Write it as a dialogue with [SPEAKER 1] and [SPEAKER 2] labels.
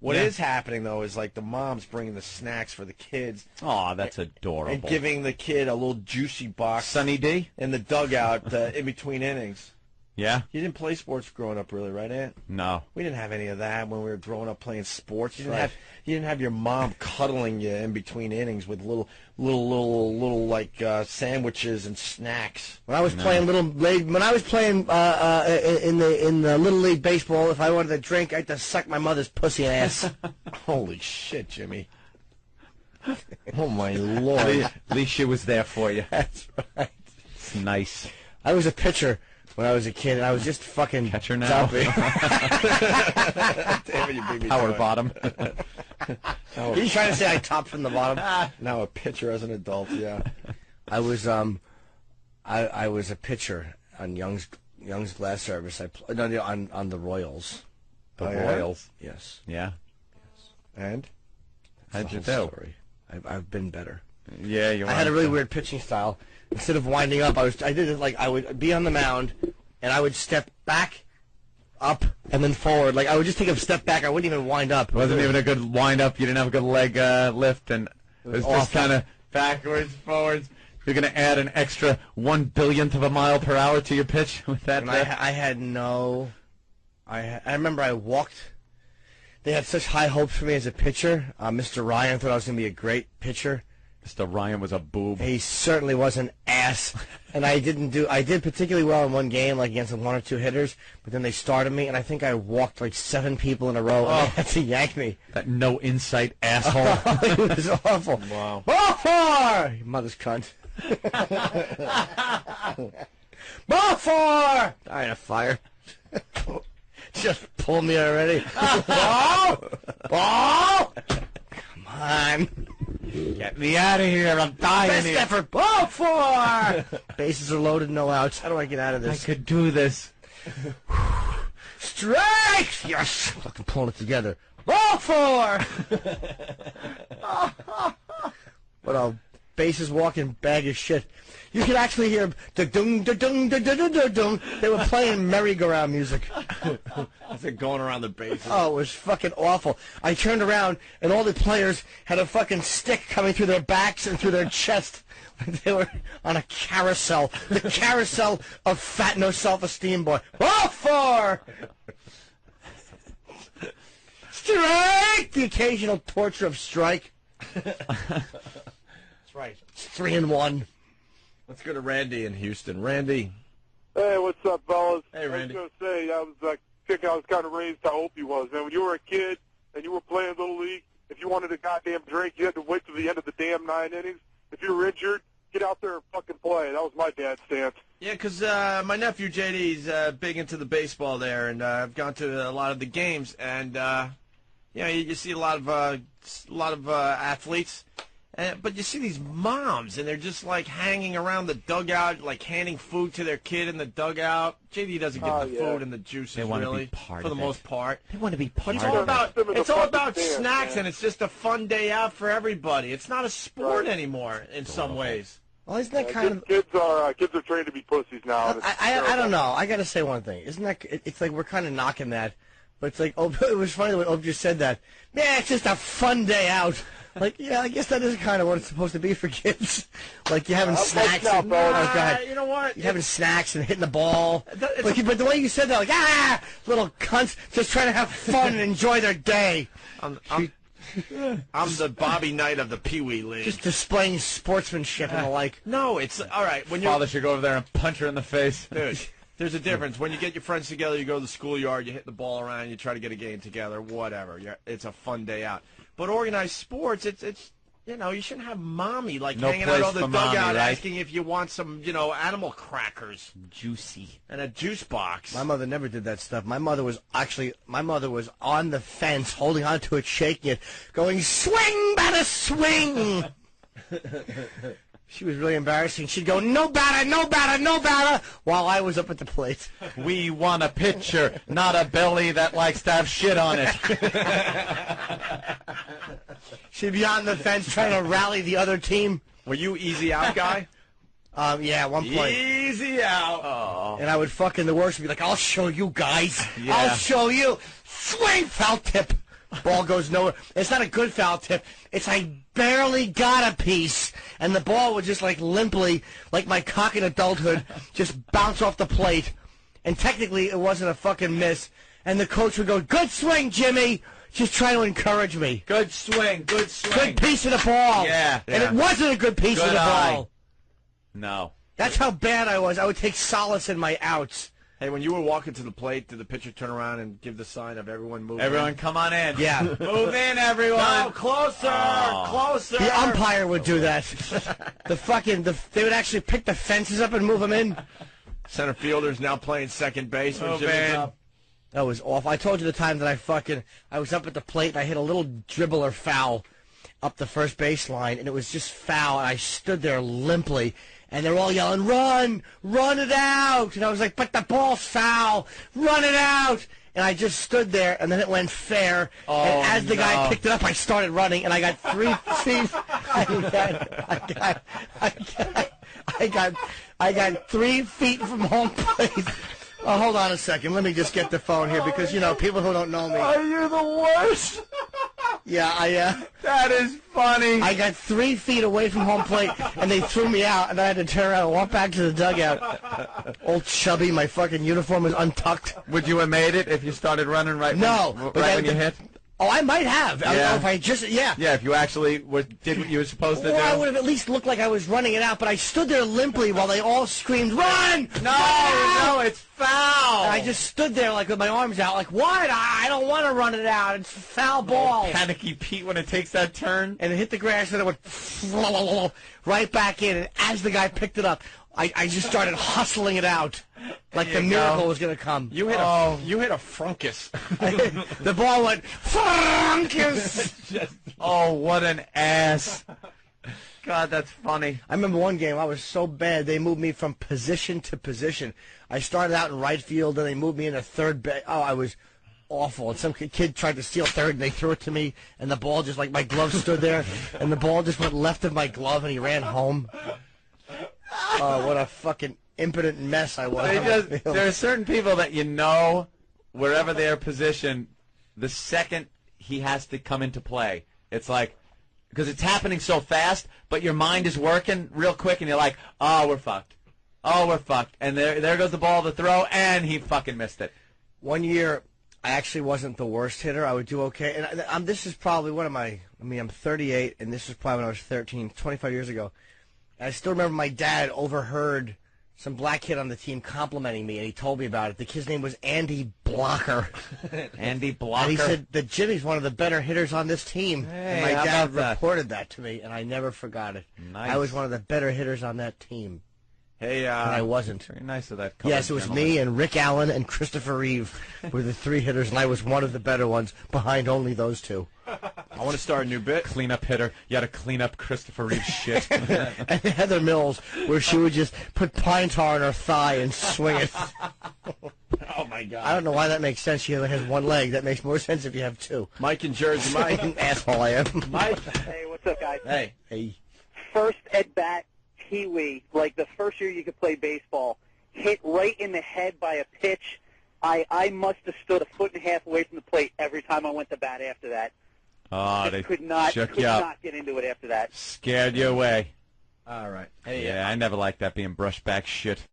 [SPEAKER 1] What is happening, though, is like the mom's bringing the snacks for the kids.
[SPEAKER 2] Oh, that's adorable.
[SPEAKER 1] And giving the kid a little juicy box.
[SPEAKER 2] Sunny D?
[SPEAKER 1] In the dugout in between innings.
[SPEAKER 2] Yeah?
[SPEAKER 1] You didn't play sports growing up, really, right, Ant?
[SPEAKER 2] No.
[SPEAKER 1] We didn't have any of that when we were growing up playing sports. You didn't have your mom cuddling you in between innings with little like sandwiches and snacks.
[SPEAKER 3] When I was playing in the little league baseball, if I wanted to drink, I had to suck my mother's pussy ass.
[SPEAKER 1] Holy shit, Jimmy! Oh my Lord!
[SPEAKER 2] At least she was there for you.
[SPEAKER 3] That's right.
[SPEAKER 2] It's nice.
[SPEAKER 3] I was a pitcher when I was a kid, and I was just fucking
[SPEAKER 2] catcher now.
[SPEAKER 1] Damn it, you beat me.
[SPEAKER 2] Power bottom.
[SPEAKER 3] Are you trying to say I topped from the bottom?
[SPEAKER 1] Now a pitcher as an adult, yeah.
[SPEAKER 3] I was I was a pitcher on Young's Glass Service. I on the Royals.
[SPEAKER 2] The Royals.
[SPEAKER 3] Yes.
[SPEAKER 2] Yeah.
[SPEAKER 1] And
[SPEAKER 2] how'd you do?
[SPEAKER 3] Story. I've been better.
[SPEAKER 2] Yeah, you.
[SPEAKER 3] I had a really weird pitching style. Instead of winding up, I did it like I would be on the mound, and I would step back, up, and then forward. Like I would just take a step back. I wouldn't even wind up.
[SPEAKER 2] It wasn't even a good wind up. You didn't have a good leg lift, and it was just kind of backwards, forwards. You're gonna add an extra 1/1000th of a mile per hour to your pitch with that.
[SPEAKER 3] And I had no. I remember I walked. They had such high hopes for me as a pitcher. Mr. Ryan thought I was gonna be a great pitcher.
[SPEAKER 2] Mr. Ryan was a boob.
[SPEAKER 3] He certainly was an ass, and I did particularly well in one game, like against one or two hitters. But then they started me, and I think I walked like 7 people in a row, and they had to yank me.
[SPEAKER 2] That no insight asshole.
[SPEAKER 3] It was awful.
[SPEAKER 1] Wow.
[SPEAKER 3] Ball 4! Your mother's cunt. Ball 4! I had a fire. Just pull me already. Ball! Ball! Come on.
[SPEAKER 2] Get me out of here. I'm dying
[SPEAKER 3] Best
[SPEAKER 2] here.
[SPEAKER 3] effort. Ball 4! Bases are loaded, no outs. How do I get out of this?
[SPEAKER 2] I could do this.
[SPEAKER 3] Strike! Yes! Fucking pulling it together. Ball 4! What a bases walking bag of shit. You could actually hear da-dung, da-dung, da-dung, da-dung. They were playing merry-go-round music.
[SPEAKER 1] As it going around the bases.
[SPEAKER 3] Oh, it was fucking awful. I turned around, and all the players had a fucking stick coming through their backs and through their chest. Like they were on a carousel. The carousel of fat, no self-esteem boy. Ball 4! Strike! The occasional torture of strike. That's right. It's 3-1.
[SPEAKER 1] Let's go to Randy in Houston. Randy.
[SPEAKER 4] Hey, what's up, fellas?
[SPEAKER 1] Hey, Randy.
[SPEAKER 4] I was going to say, I was kind of raised how Opie was. Man, when you were a kid and you were playing Little League, if you wanted a goddamn drink, you had to wait till the end of the damn 9 innings. If you were injured, get out there and fucking play. That was my dad's stance.
[SPEAKER 1] Yeah, because my nephew JD's big into the baseball there, and I've gone to a lot of the games, and you see a lot of athletes. But you see these moms, and they're just, like, hanging around the dugout, like, handing food to their kid in the dugout. JD doesn't get the food and the juices,
[SPEAKER 2] they want
[SPEAKER 1] really,
[SPEAKER 2] to be part
[SPEAKER 1] for the
[SPEAKER 2] of
[SPEAKER 1] most
[SPEAKER 2] it.
[SPEAKER 1] part.
[SPEAKER 2] They want to be part
[SPEAKER 1] It's
[SPEAKER 2] of
[SPEAKER 1] all
[SPEAKER 2] it.
[SPEAKER 1] about snacks,
[SPEAKER 4] man.
[SPEAKER 1] and it's just a fun day out for everybody. It's not a sport anymore in some ways.
[SPEAKER 3] Well, isn't that kind of...
[SPEAKER 4] Kids are trained to be pussies now.
[SPEAKER 3] I don't know. I got to say one thing. Isn't that... It's like we're kind of knocking that. But it's like, it was funny when Ope just said that. Man, it's just a fun day out. Like, yeah, I guess that is kind of what it's supposed to be for kids. Like, you're having snacks. And,
[SPEAKER 1] you know what?
[SPEAKER 3] You're having snacks and hitting the ball. But the way you said that, like, little cunts just trying to have fun and enjoy their day.
[SPEAKER 1] I'm the Bobby Knight of the Pee Wee League.
[SPEAKER 3] Just displaying sportsmanship and the like.
[SPEAKER 1] No, it's all right. When
[SPEAKER 2] Father should go over there and punch her in the face.
[SPEAKER 1] Dude, there's a difference. When you get your friends together, you go to the schoolyard, you hit the ball around, you try to get a game together, whatever. It's a fun day out. But organized sports, it's you shouldn't have mommy hanging out on the dugout asking if you want some, animal crackers.
[SPEAKER 2] Juicy.
[SPEAKER 1] And a juice box.
[SPEAKER 3] My mother never did that stuff. My mother was on the fence, holding on to it, shaking it, going, swing, batter, swing! She was really embarrassing. She'd go, no batter, no batter, no batter, while I was up at the plate.
[SPEAKER 2] We want a pitcher, not a belly that likes to have shit on it.
[SPEAKER 3] She'd be on the fence trying to rally the other team.
[SPEAKER 1] Were you easy out guy?
[SPEAKER 3] Yeah, at one point.
[SPEAKER 1] Easy out.
[SPEAKER 2] Oh.
[SPEAKER 3] And I would fucking, the worst would be like, I'll show you guys.
[SPEAKER 2] Yeah.
[SPEAKER 3] I'll show you. Swing, foul tip. Ball goes nowhere. It's not a good foul tip. It's I barely got a piece, and the ball would just like limply, like my cock in adulthood, just bounce off the plate. And technically, it wasn't a fucking miss. And the coach would go, "Good swing, Jimmy." Just trying to encourage me.
[SPEAKER 2] Good swing, good swing.
[SPEAKER 3] Good piece of the ball.
[SPEAKER 2] Yeah.
[SPEAKER 3] And it wasn't a good piece of the ball.
[SPEAKER 2] No.
[SPEAKER 3] That's how bad I was. I would take solace in my outs.
[SPEAKER 1] Hey, when you were walking to the plate, did the pitcher turn around and give the sign of everyone moving?
[SPEAKER 2] Everyone, come on in.
[SPEAKER 3] Yeah.
[SPEAKER 2] Move in, everyone.
[SPEAKER 1] No, closer, closer.
[SPEAKER 3] The umpire would do that. They would actually pick the fences up and move them in.
[SPEAKER 1] Center fielder's now playing second base when Jimmy's
[SPEAKER 2] man.
[SPEAKER 1] up.
[SPEAKER 3] That was awful. I told you the time that I was up at the plate and I hit a little dribbler foul up the first baseline, and it was just foul, and I stood there limply, and they're all yelling, "Run! Run it out!" And I was like, "But the ball's foul! Run it out!" And I just stood there, and then it went fair, and as the guy picked it up, I started running, and I got 3 feet. I got 3 feet from home plate. Oh, hold on a second. Let me just get the phone here because, people who don't know me.
[SPEAKER 2] Oh, you're the worst.
[SPEAKER 3] Yeah,
[SPEAKER 2] That is funny.
[SPEAKER 3] I got 3 feet away from home plate, and they threw me out, and I had to turn around and walk back to the dugout. Old chubby, my fucking uniform was untucked.
[SPEAKER 2] Would you have made it if you started running right when you hit?
[SPEAKER 3] Oh, I might have. I don't know if I just,
[SPEAKER 2] Yeah, if you actually did what you were supposed to do.
[SPEAKER 3] Well, I would have at least looked like I was running it out, but I stood there limply while they all screamed, "Run!
[SPEAKER 2] No, it's foul.
[SPEAKER 3] And I just stood there like with my arms out, like, "What? I don't want to run it out. It's foul ball."
[SPEAKER 2] Panicky Pete when it takes that turn.
[SPEAKER 3] And it hit the grass, and it went right back in. And as the guy picked it up, I just started hustling it out, like the miracle was going to come.
[SPEAKER 1] You hit a frrrrunkis.
[SPEAKER 3] The ball went Frrrrunkis.
[SPEAKER 2] Oh, what an ass. God, that's funny.
[SPEAKER 3] I remember one game, I was so bad, they moved me from position to position. I started out in right field, and they moved me into third base. Oh, I was awful. And some kid tried to steal third, and they threw it to me, and the ball just, like, my glove stood there, and the ball just went left of my glove, and he ran home. Oh, what a fucking impotent mess I was.
[SPEAKER 2] There are certain people that wherever they're positioned, the second he has to come into play, it's like, because it's happening so fast, but your mind is working real quick, and you're like, "Oh, we're fucked. Oh, we're fucked." And there goes the ball to throw, and he fucking missed it.
[SPEAKER 3] One year, I actually wasn't the worst hitter. I would do okay. And this is probably, what am I? I'm 38, and this is probably when I was 13, 25 years ago. I still remember my dad overheard some black kid on the team complimenting me, and he told me about it. The kid's name was Andy Blocker.
[SPEAKER 2] Andy Blocker.
[SPEAKER 3] And he said that Jimmy's one of the better hitters on this team.
[SPEAKER 2] Hey,
[SPEAKER 3] and my
[SPEAKER 2] how
[SPEAKER 3] dad
[SPEAKER 2] about that?
[SPEAKER 3] reported that to me, and I never forgot it.
[SPEAKER 2] Nice.
[SPEAKER 3] I was one of the better hitters on that team.
[SPEAKER 1] Hey,
[SPEAKER 3] And I wasn't.
[SPEAKER 2] Very nice of that.
[SPEAKER 3] Yes, it was me and Rick Allen and Christopher Reeve were the 3 hitters, and I was one of the better ones, behind only those 2.
[SPEAKER 1] I want to start a new bit.
[SPEAKER 2] Cleanup hitter. You got to clean up Christopher Reeve's shit.
[SPEAKER 3] And Heather Mills, where she would just put pine tar on her thigh and swing it.
[SPEAKER 1] Oh, my God.
[SPEAKER 3] I don't know why that makes sense. She only has 1 leg. That makes more sense if you have 2.
[SPEAKER 1] Mike in Jersey.
[SPEAKER 3] What
[SPEAKER 1] Mike.
[SPEAKER 3] an asshole I am.
[SPEAKER 1] Mike.
[SPEAKER 5] Hey, what's up, guys?
[SPEAKER 1] Hey.
[SPEAKER 3] Hey.
[SPEAKER 5] First at-bat, Pee-wee, like the first year you could play baseball, hit right in the head by a pitch. I must have stood a foot and a half away from the plate every time I went to bat after that.
[SPEAKER 2] Oh, they
[SPEAKER 5] could not get into it after that.
[SPEAKER 2] Scared you away.
[SPEAKER 1] All right. Hey,
[SPEAKER 2] Yeah, I never liked that being brushed back shit.